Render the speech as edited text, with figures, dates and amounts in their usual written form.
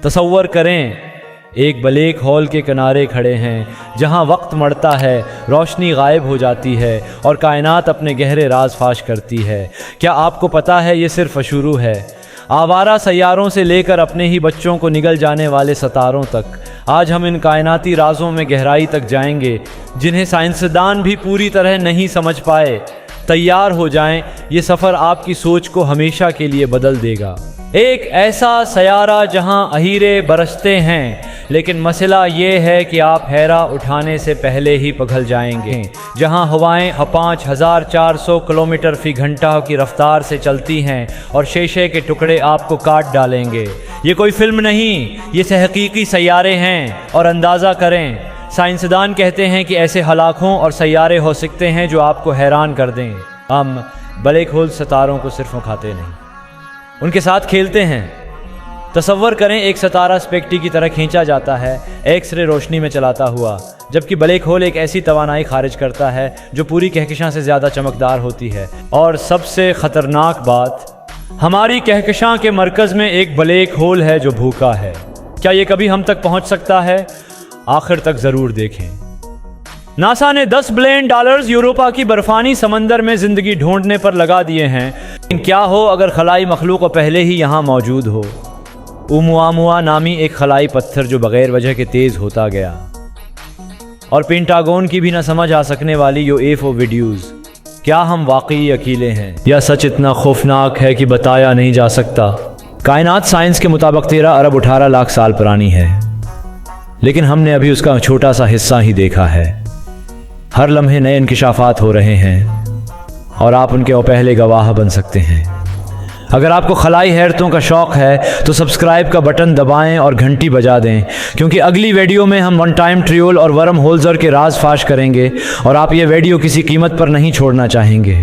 تصور کریں ایک بلیک ہول کے کنارے کھڑے ہیں جہاں وقت مڑتا ہے، روشنی غائب ہو جاتی ہے اور کائنات اپنے گہرے راز فاش کرتی ہے۔ کیا آپ کو پتہ ہے یہ صرف شروع ہے؟ آوارہ سیاروں سے لے کر اپنے ہی بچوں کو نگل جانے والے ستاروں تک، آج ہم ان کائناتی رازوں میں گہرائی تک جائیں گے جنہیں سائنسدان بھی پوری طرح نہیں سمجھ پائے۔ تیار ہو جائیں، یہ سفر آپ کی سوچ کو ہمیشہ کے لیے بدل دے گا۔ ایک ایسا سیارہ جہاں اہیرے برستے ہیں، لیکن مسئلہ یہ ہے کہ آپ ہیرا اٹھانے سے پہلے ہی پگھل جائیں گے۔ جہاں ہوائیں 5400 کلومیٹر فی گھنٹہ کی رفتار سے چلتی ہیں اور شیشے کے ٹکڑے آپ کو کاٹ ڈالیں گے۔ یہ کوئی فلم نہیں، یہ حقیقی سیارے ہیں، اور اندازہ کریں، سائنسدان کہتے ہیں کہ ایسے ہلاکوں اور سیارے ہو سکتے ہیں جو آپ کو حیران کر دیں۔ ہم بلیک ہول ستاروں کو صرف کھاتے نہیں، ان کے ساتھ کھیلتے ہیں۔ تصور کریں ایک ستارہ اسپیکٹی کی طرح کھینچا جاتا ہے ایکس رے روشنی میں چلاتا ہوا، جبکہ بلیک ہول ایک ایسی توانائی خارج کرتا ہے جو پوری کہکشاں سے زیادہ چمکدار ہوتی ہے۔ اور سب سے خطرناک بات، ہماری کہکشاں کے مرکز میں ایک بلیک ہول ہے جو بھوکا ہے۔ کیا یہ کبھی ہم تک پہنچ سکتا ہے؟ آخر تک ضرور دیکھیں۔ ناسا نے $10 بلین یوروپا کی برفانی سمندر میں زندگی ڈھونڈنے پر لگا دیے ہیں، لیکن کیا ہو اگر خلائی مخلوق پہلے ہی یہاں موجود ہو؟ اومواموا نامی ایک خلائی پتھر جو بغیر وجہ کے تیز ہوتا گیا، اور پینٹاگون کی بھی نہ سمجھ آ سکنے والی UFO ویڈیوز۔ کیا ہم واقعی اکیلے ہیں یا سچ اتنا خوفناک ہے کہ بتایا نہیں جا سکتا؟ کائنات سائنس کے مطابق 13 ارب 18 لاکھ سال پرانی ہے، لیکن ہم نے ابھی اس کا چھوٹا سا حصہ ہی دیکھا ہے۔ ہر لمحے نئے انکشافات ہو رہے ہیں اور آپ ان کے پہلے گواہ بن سکتے ہیں۔ اگر آپ کو خلائی حیرتوں کا شوق ہے تو سبسکرائب کا بٹن دبائیں اور گھنٹی بجا دیں، کیونکہ اگلی ویڈیو میں ہم ون ٹائم ٹریول اور ورم ہولزر کے راز فاش کریں گے، اور آپ یہ ویڈیو کسی قیمت پر نہیں چھوڑنا چاہیں گے۔